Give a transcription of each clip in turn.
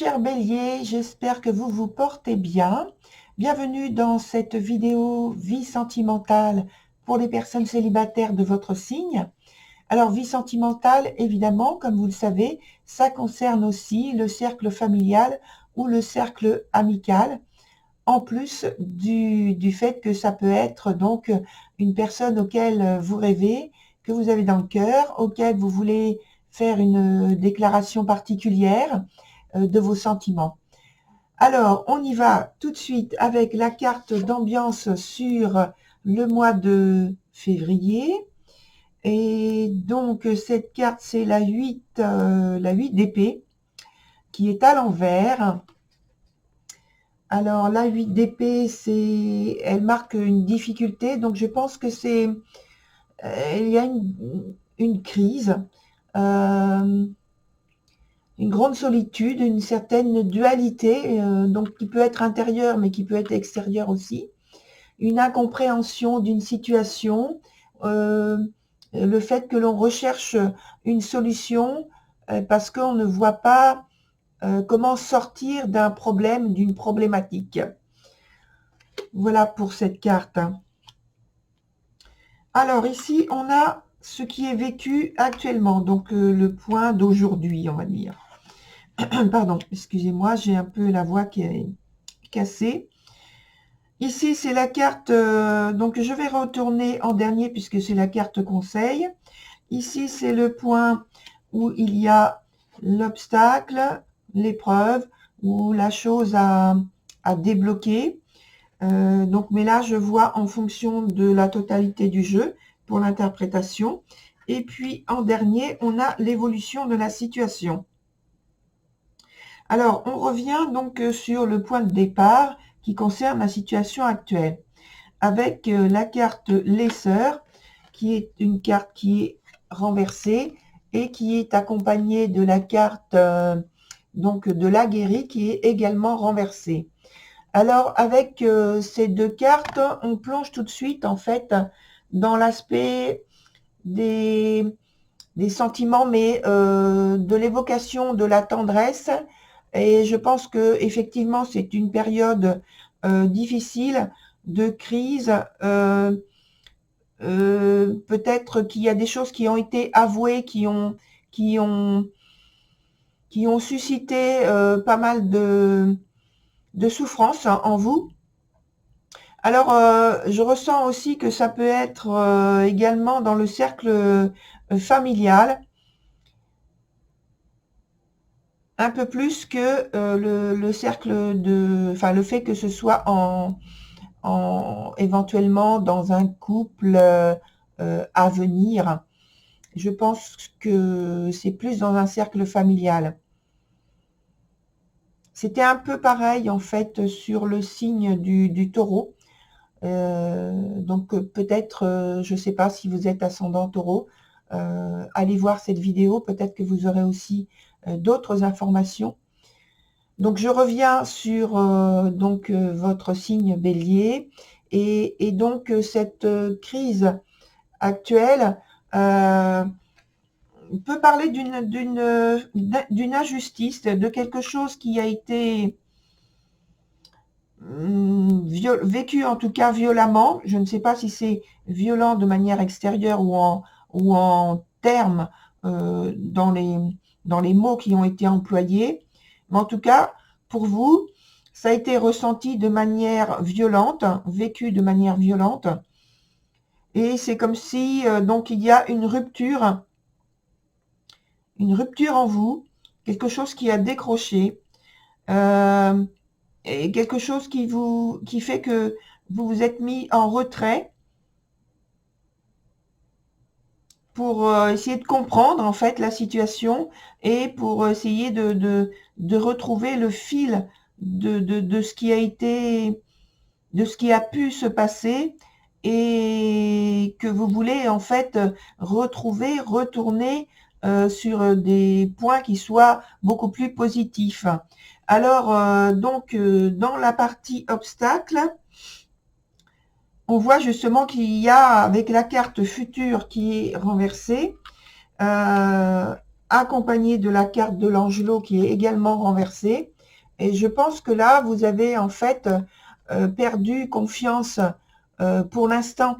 cher Bélier, j'espère que vous vous portez bien. Bienvenue dans cette vidéo vie sentimentale pour les personnes célibataires de votre signe. Alors, vie sentimentale, évidemment, comme vous le savez, ça concerne aussi le cercle familial ou le cercle amical, en plus du fait que ça peut être donc une personne auquel vous rêvez, que vous avez dans le cœur, auquel vous voulez faire une déclaration particulière de vos sentiments. Alors, on y va tout de suite avec la carte d'ambiance sur le mois de février. Et donc, cette carte, c'est la 8 d'épée, qui est à l'envers. Alors, la 8 d'épée, elle marque une difficulté. Donc, je pense que il y a une crise. Une grande solitude, une certaine dualité, donc qui peut être intérieure mais qui peut être extérieure aussi, une incompréhension d'une situation, le fait que l'on recherche une solution parce qu'on ne voit pas comment sortir d'un problème, d'une problématique. Voilà pour cette carte. Alors ici, on a ce qui est vécu actuellement, donc le point d'aujourd'hui, on va dire. Pardon, excusez-moi, j'ai un peu la voix qui est cassée. Ici, c'est la carte, donc je vais retourner en dernier puisque c'est la carte conseil. Ici, c'est le point où il y a l'obstacle, l'épreuve, ou la chose à débloquer. Donc, mais là, je vois en fonction de la totalité du jeu pour l'interprétation. Et puis, en dernier, on a l'évolution de la situation. Alors, on revient donc sur le point de départ qui concerne la situation actuelle, avec la carte Les Sœurs, qui est une carte qui est renversée et qui est accompagnée de la carte donc de l'Aguerri qui est également renversée. Alors, avec ces deux cartes, on plonge tout de suite en fait dans l'aspect des sentiments, mais de l'évocation de la tendresse. Et je pense que effectivement, c'est une période difficile de crise. Peut-être qu'il y a des choses qui ont été avouées, qui ont suscité pas mal de souffrance en vous. Alors, je ressens aussi que ça peut être également dans le cercle familial, un peu plus que le cercle enfin le fait que ce soit éventuellement dans un couple à venir. Je pense que c'est plus dans un cercle familial. C'était un peu pareil en fait sur le signe du taureau. Donc peut-être, je ne sais pas si vous êtes ascendant taureau, allez voir cette vidéo, peut-être que vous aurez aussi d'autres informations. Donc je reviens sur votre signe bélier et donc cette crise actuelle peut parler d'une injustice, de quelque chose qui a été vécu en tout cas violemment. Je ne sais pas si c'est violent de manière extérieure ou en termes dans les mots qui ont été employés. Mais en tout cas, pour vous, ça a été ressenti de manière violente, vécu de manière violente. Et c'est comme si donc il y a une rupture en vous, quelque chose qui a décroché. Et quelque chose qui fait que vous vous êtes mis en retrait pour essayer de comprendre en fait la situation et pour essayer de retrouver le fil de ce qui a été, de ce qui a pu se passer et que vous voulez en fait retourner sur des points qui soient beaucoup plus positifs. Alors, dans la partie obstacle, on voit justement qu'il y a, avec la carte future qui est renversée, accompagné de la carte de l'Angelot qui est également renversée. Et je pense que là, vous avez en fait perdu confiance pour l'instant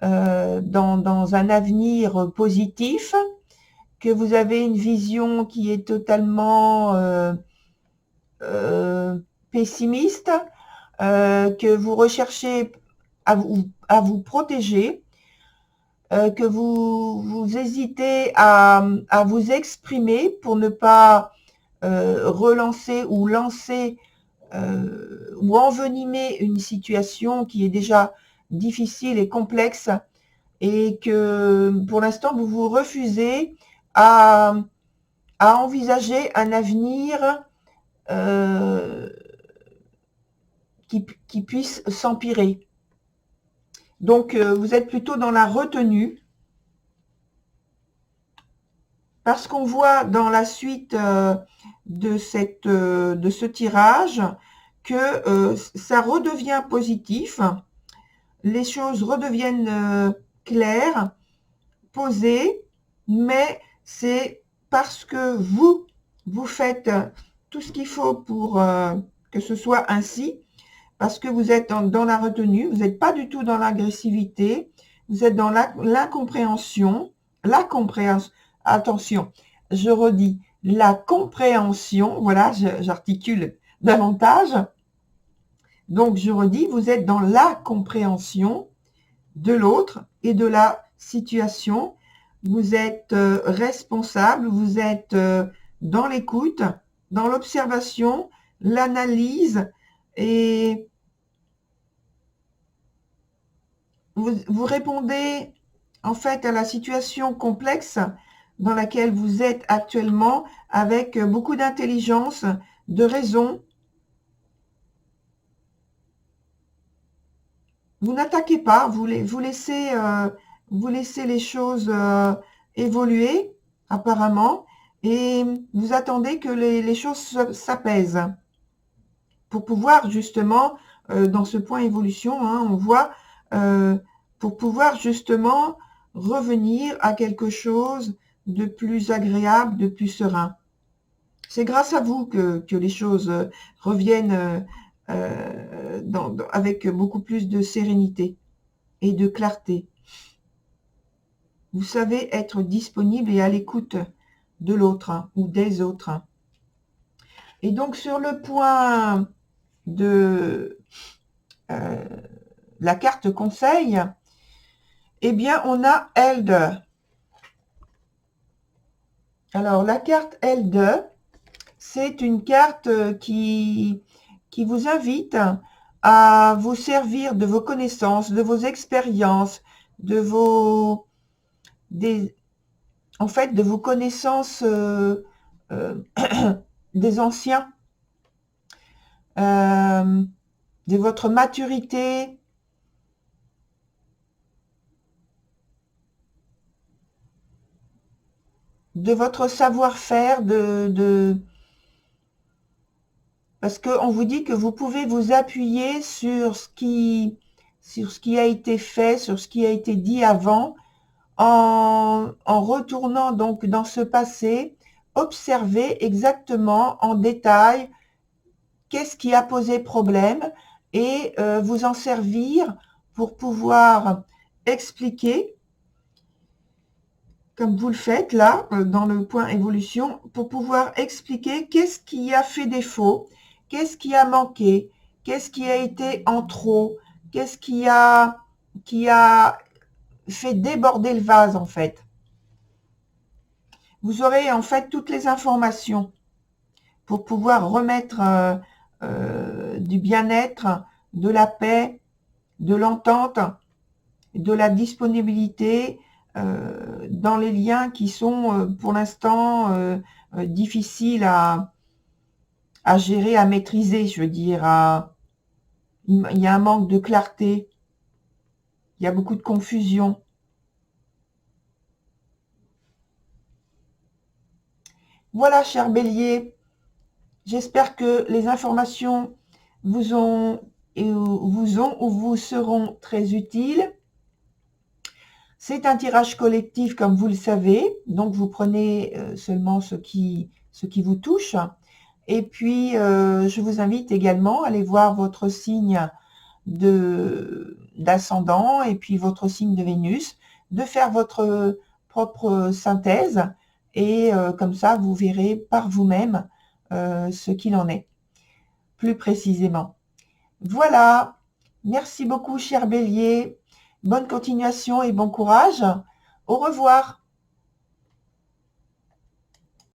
dans un avenir positif, que vous avez une vision qui est totalement pessimiste, que vous recherchez à vous protéger, que vous hésitez à vous exprimer pour ne pas relancer ou lancer ou envenimer une situation qui est déjà difficile et complexe, et que pour l'instant vous vous refusez à envisager un avenir qui puisse s'empirer. Donc vous êtes plutôt dans la retenue, parce qu'on voit dans la suite de ce tirage que ça redevient positif, les choses redeviennent claires, posées, mais c'est parce que vous faites tout ce qu'il faut pour que ce soit ainsi, parce que vous êtes dans la retenue, vous n'êtes pas du tout dans l'agressivité, vous êtes dans l'incompréhension, attention, je redis, la compréhension, voilà, j'articule davantage. Donc, je redis, vous êtes dans la compréhension de l'autre et de la situation. Vous êtes responsable, vous êtes dans l'écoute, dans l'observation, l'analyse, et vous répondez en fait à la situation complexe dans laquelle vous êtes actuellement avec beaucoup d'intelligence, de raison. Vous n'attaquez pas, vous laissez les choses évoluer apparemment, et vous attendez que les choses s'apaisent pour pouvoir justement, dans ce point évolution, hein, on voit, pour pouvoir justement revenir à quelque chose de plus agréable, de plus serein. C'est grâce à vous que les choses reviennent avec beaucoup plus de sérénité et de clarté. Vous savez être disponible et à l'écoute de l'autre, hein, ou des autres. Et donc sur le point de la carte conseil, eh bien on a Elder. Alors la carte Elder, c'est une carte qui vous invite à vous servir de vos connaissances, de vos expériences, de vos connaissances des anciens, de votre maturité, de votre savoir-faire, parce qu'on vous dit que vous pouvez vous appuyer sur ce qui a été fait, sur ce qui a été dit avant, en retournant donc dans ce passé, observer exactement en détail qu'est-ce qui a posé problème, et vous en servir pour pouvoir expliquer, comme vous le faites là, dans le point évolution, pour pouvoir expliquer qu'est-ce qui a fait défaut, qu'est-ce qui a manqué, qu'est-ce qui a été en trop, qu'est-ce qui a fait déborder le vase en fait. Vous aurez en fait toutes les informations pour pouvoir remettre du bien-être, de la paix, de l'entente, de la disponibilité dans les liens qui sont pour l'instant difficiles à gérer, à maîtriser, je veux dire. Il y a un manque de clarté, il y a beaucoup de confusion. Voilà, cher Bélier, j'espère que les informations vous ont ou vous seront très utiles. C'est un tirage collectif, comme vous le savez, donc vous prenez seulement ce qui vous touche. Et puis, je vous invite également à aller voir votre signe d'ascendant et puis votre signe de Vénus, de faire votre propre synthèse et comme ça, vous verrez par vous-même ce qu'il en est, plus précisément. Voilà, merci beaucoup, cher Bélier. Bonne continuation et bon courage. Au revoir.